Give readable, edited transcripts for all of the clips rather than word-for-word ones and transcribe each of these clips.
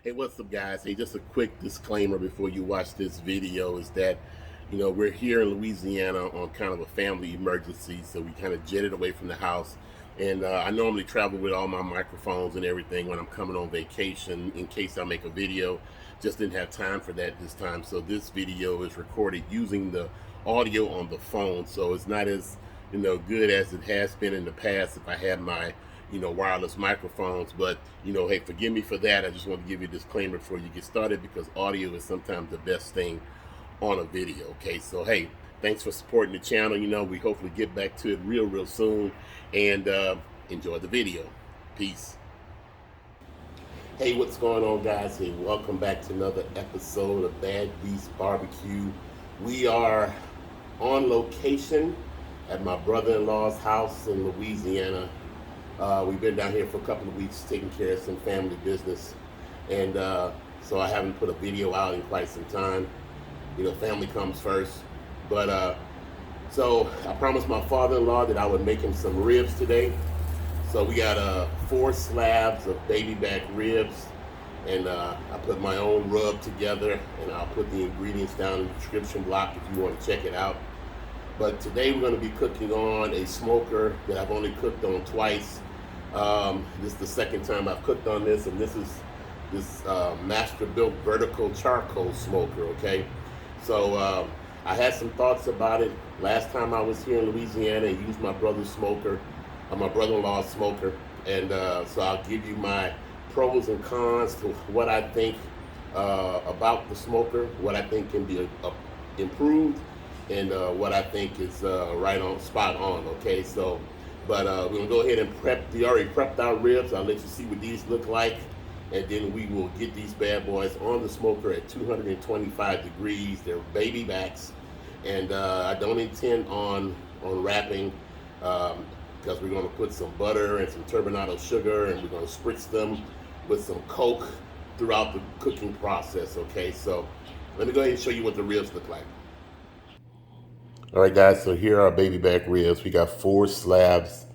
Hey, what's up, guys? Hey, just a quick disclaimer before you watch this video is that, we're here in Louisiana on kind of a family emergency, so we kind of jetted away from the house. And I normally travel with all my microphones and everything when I'm coming on vacation in case I make a video. Just didn't have time for that this time, so this video is recorded using the audio on the phone, so it's not as good as it has been in the past if I had my wireless microphones. But hey, forgive me for that. I just want to give you a disclaimer before you get started, because audio is sometimes the best thing on a video. Okay, so hey, thanks for supporting the channel. We hopefully get back to it real soon, and enjoy the video. Peace. Hey, what's going on, guys? Hey, welcome back to another episode of Bad Beast Barbecue. We are on location at my brother-in-law's house in Louisiana. We've been down here for a couple of weeks taking care of some family business, and so I haven't put a video out in quite some time. Family comes first. But so I promised my father-in-law that I would make him some ribs today. So we got 4 slabs of baby back ribs, and I put my own rub together, and I'll put the ingredients down in the description block if you want to check it out. But today we're going to be cooking on a smoker that I've only cooked on twice. This is the second time I've cooked on this, and this is this Masterbuilt vertical charcoal smoker. Okay, so I had some thoughts about it last time I was here in Louisiana and used my brother's smoker, my brother-in-law's smoker, and so I'll give you my pros and cons to what I think about the smoker, what I think can be improved, and what I think is right on, spot on. Okay, so but we're gonna go ahead and prep. We already prepped our ribs. I'll let you see what these look like, and then we will get these bad boys on the smoker at 225 degrees. They're baby backs, and I don't intend on wrapping, because we're gonna put some butter and some turbinado sugar, and we're gonna spritz them with some Coke throughout the cooking process. Okay, so let me go ahead and show you what the ribs look like. All right, guys, so here are our baby back ribs. We got 4 slabs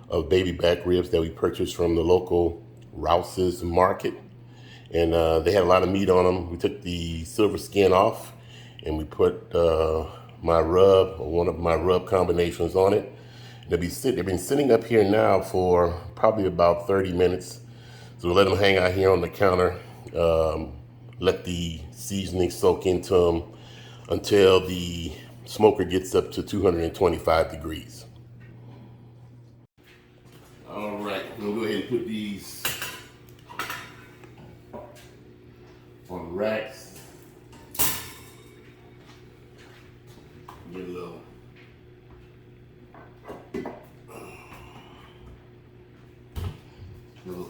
of baby back ribs that we purchased from the local Rouse's market. And they had a lot of meat on them. We took the silver skin off, and we put my rub, or one of my rub combinations, on it. They've been sitting up here now for probably about 30 minutes. So we'll let them hang out here on the counter, let the seasoning soak into them until the smoker gets up to 225 degrees. All right, we'll go ahead and put these on racks. Get a little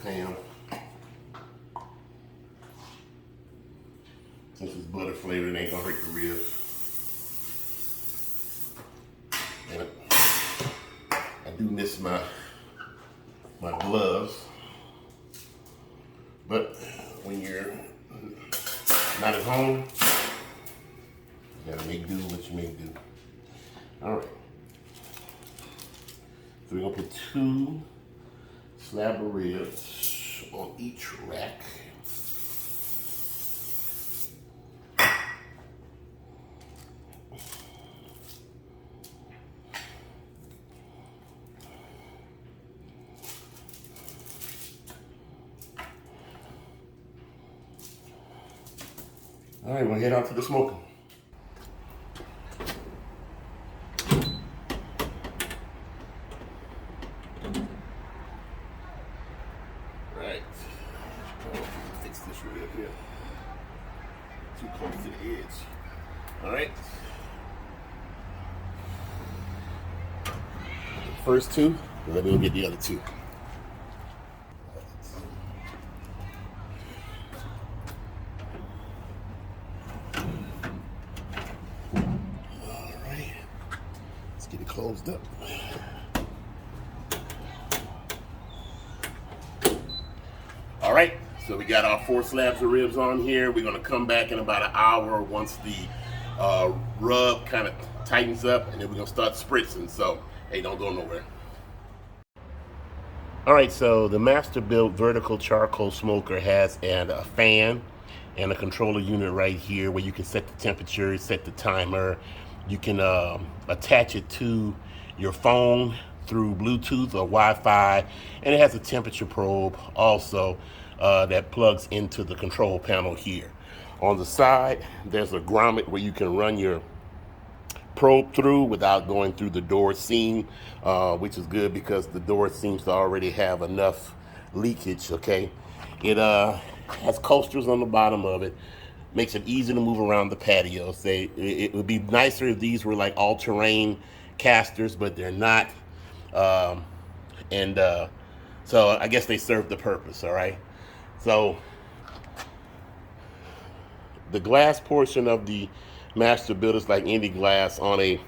pan. Since it's butter flavored, it ain't gonna hurt the ribs. And I do miss my gloves, but when you're not at home, you gotta make do what you make do. All right, so we're gonna put 2 slab of ribs on each rack. All right, we'll head out to the smoker. Right. Fix this rib here. Too close to the edge. All right. First 2, and then we'll get the other 2. Get it closed up. All right, so we got our 4 slabs of ribs on here. We're gonna come back in about an hour once the rub kind of tightens up, and then we're gonna start spritzing. So, hey, don't go nowhere. All right, so the Masterbuilt vertical charcoal smoker has a fan and a controller unit right here where you can set the temperature, set the timer. You can attach it to your phone through Bluetooth or Wi-Fi, and it has a temperature probe also that plugs into the control panel here. On the side, there's a grommet where you can run your probe through without going through the door seam, which is good because the door seems to already have enough leakage. Okay, it has coasters on the bottom of it, makes it easy to move around the patio. Say it would be nicer if these were like all-terrain casters, but they're not. And so I guess they serve the purpose. All right, so the glass portion of the Masterbuilt is like any glass on a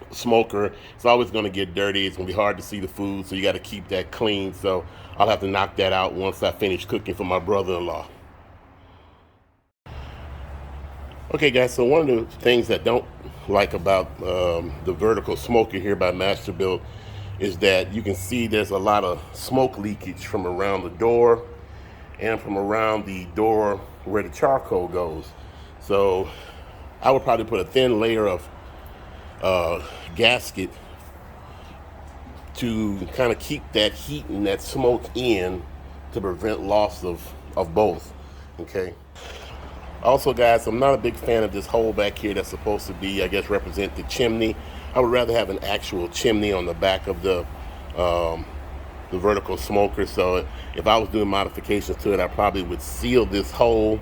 smoker. It's always going to get dirty. It's going to be hard to see the food, so you got to keep that clean. So I'll have to knock that out once I finish cooking for my brother-in-law. Okay, guys, so one of the things I don't like about the vertical smoker here by Masterbuilt is that you can see there's a lot of smoke leakage from around the door and from around the door where the charcoal goes. So I would probably put a thin layer of gasket to kind of keep that heat and that smoke in to prevent loss of both. Okay. Also, guys, I'm not a big fan of this hole back here that's supposed to be, I guess, represent the chimney. I would rather have an actual chimney on the back of the vertical smoker. So if I was doing modifications to it, I probably would seal this hole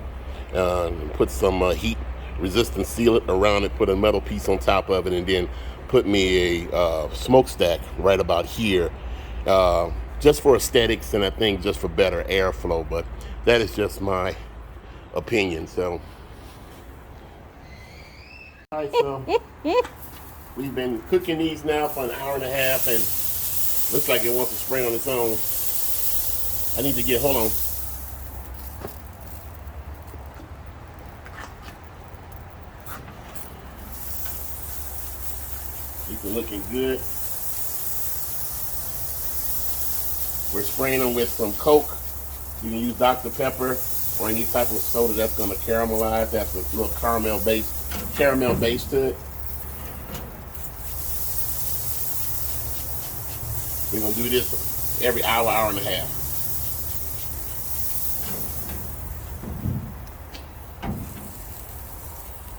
and put some heat resistant sealant around it, put a metal piece on top of it, and then put me a smokestack right about here, just for aesthetics and I think just for better airflow. But that is just my opinion. So, all right, so we've been cooking these now for an hour and a half, and looks like it wants to spring on its own. I need to get, hold on. These are looking good. We're spraying them with some Coke. You can use Dr. Pepper or any type of soda that's going to caramelize. That's a little caramel base to it. We're going to do this every hour, hour and a half.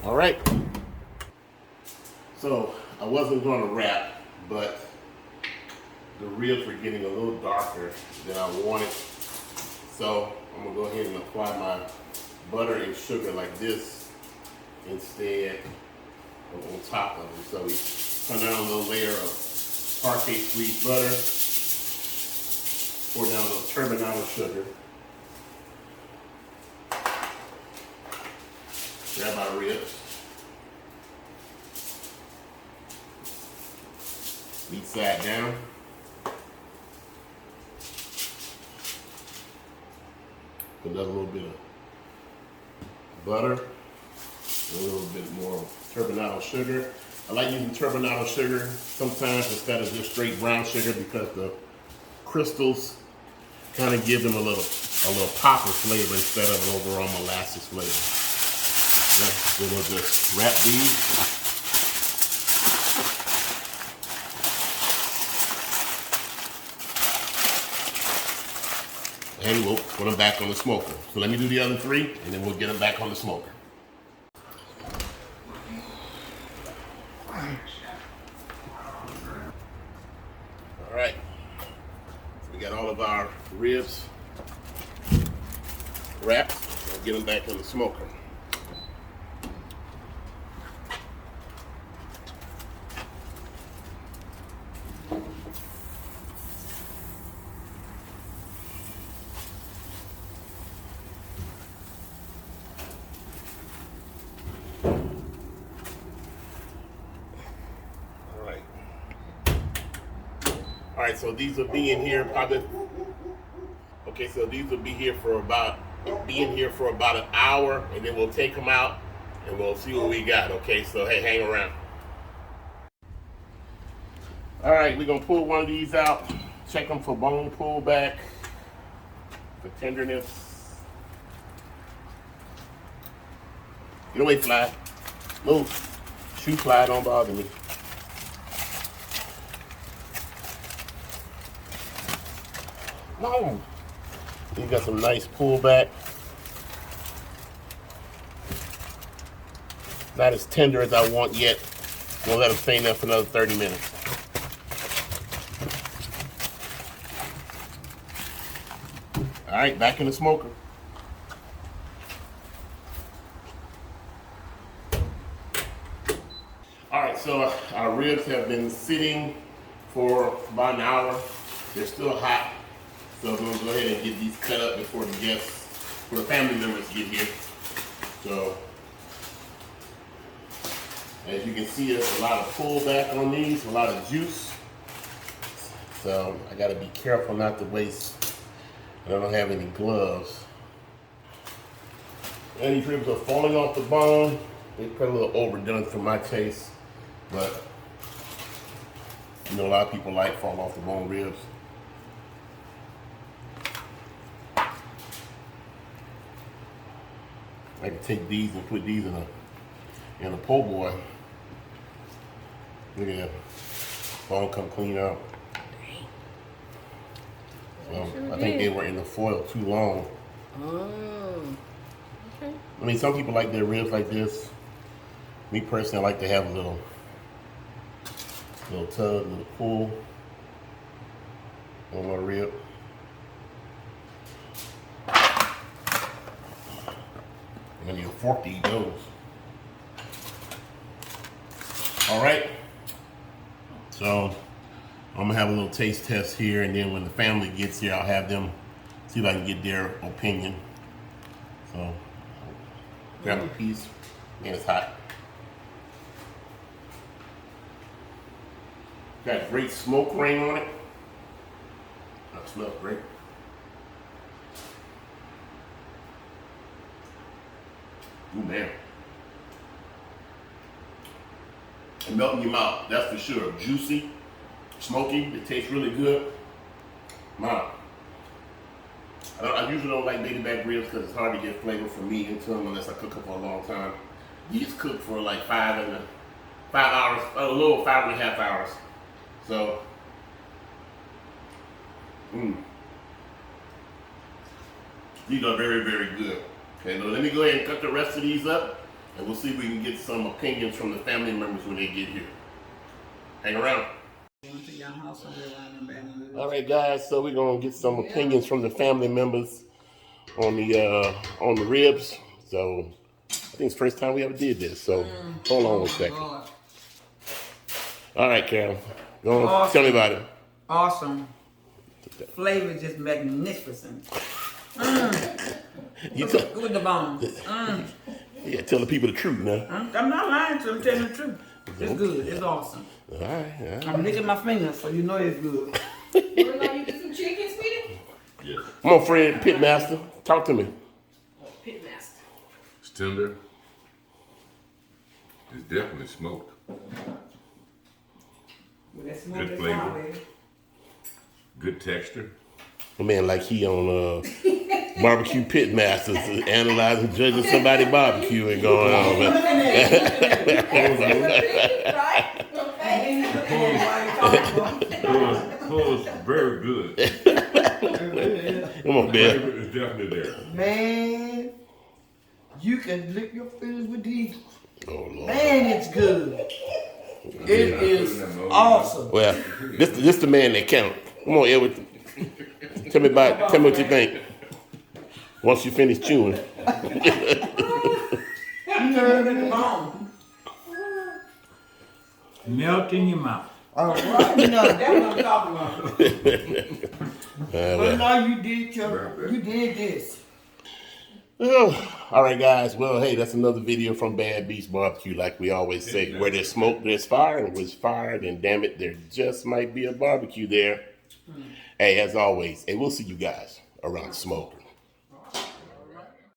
All right. So I wasn't going to wrap, but the ribs were getting a little darker than I wanted. So I'm going to go ahead and apply my butter and sugar like this instead on top of it. So we put down a little layer of parquet sweet butter, pour down a little turbinado sugar, grab our ribs, each side down. Put another little bit of butter, a little bit more turbinado sugar. I like using turbinado sugar sometimes instead of just straight brown sugar because the crystals kind of give them a little pop of flavor instead of an overall molasses flavor. Then we'll just wrap these. And we'll put them back on the smoker. So let me do the other three, and then we'll get them back on the smoker. All right, so we got all of our ribs wrapped. We'll get them back on the smoker. All right, so these will be in here probably. Okay, so these will be here for about an hour, and then we'll take them out and we'll see what we got. Okay, so hey, hang around. All right, we're gonna pull one of these out. Check them for bone pullback, for tenderness. Get away, fly. Move. Shoe fly, don't bother me. No. You got some nice pullback. Not as tender as I want yet. We'll let them stay in there for another 30 minutes. All right, back in the smoker. All right, so our ribs have been sitting for about an hour. They're still hot, so we're gonna go ahead and get these cut up before the guests, before the family members get here. So, as you can see, there's a lot of pullback on these, a lot of juice. So I gotta be careful not to waste. I don't have any gloves. And these ribs are falling off the bone. They're probably a little overdone for my taste, but you know, a lot of people like fall off the bone ribs. I can take these and put these in a po' boy. Look at that. Bone come clean out. I think they were in the foil too long. Oh, okay. I mean, some people like their ribs like this. Me personally, I like to have a little tug, little pull on my rib. I'm gonna need a fork to eat those. All right. So I'm gonna have a little taste test here, and then when the family gets here, I'll have them see if I can get their opinion. So grab a piece. Man, it's hot. Got great smoke ring on it. That smells great. Ooh, man. It melts in your mouth, that's for sure. Juicy, smoky, it tastes really good. Wow. I usually don't like baby back ribs because it's hard to get flavor from meat into them unless I cook them for a long time. These cook for like 5 hours, a little 5.5 hours. So, these are very, very good. Okay, now let me go ahead and cut the rest of these up, and we'll see if we can get some opinions from the family members when they get here. Hang around. All right, guys. So we're gonna get some opinions from the family members on the ribs. So I think it's the first time we ever did this. So hold on one second. All right, Carol. Go on. Awesome. Tell me about it. Awesome. Flavor just magnificent. With the bones. Yeah, tell the people the truth now. I'm not lying to them, I'm telling the truth. It's good. It's awesome. All right. I'm licking my fingers, so you know it's good. What about you? Get some chicken, sweetie? Yes. Come on, Fred, Pitmaster. Talk to me. Pitmaster. It's tender. It's definitely smoked. With that smoke, Good that's flavor. all, baby. Good texture. My man, like he on barbecue pit masters, analyzing, judging somebody barbecue and going on. Man. Close, very good. Come on, The man. flavor is definitely there. Man, you can lick your fingers with these. Oh Lord. Man, it's good. It is awesome. Well, this the man that count. Come on, Edward. Tell me what you think. Once you finish chewing. You heard it, bone. Melt in your mouth. All right, you know, that's what I'm talking about. But now you did this. Oh, all right, guys. Well, hey, that's another video from Bad Beast Barbecue. Like we always say, where there's smoke, there's fire, and where there's fire, then damn it, there just might be a barbecue there. Hey, as always, hey, we'll see you guys around smoke.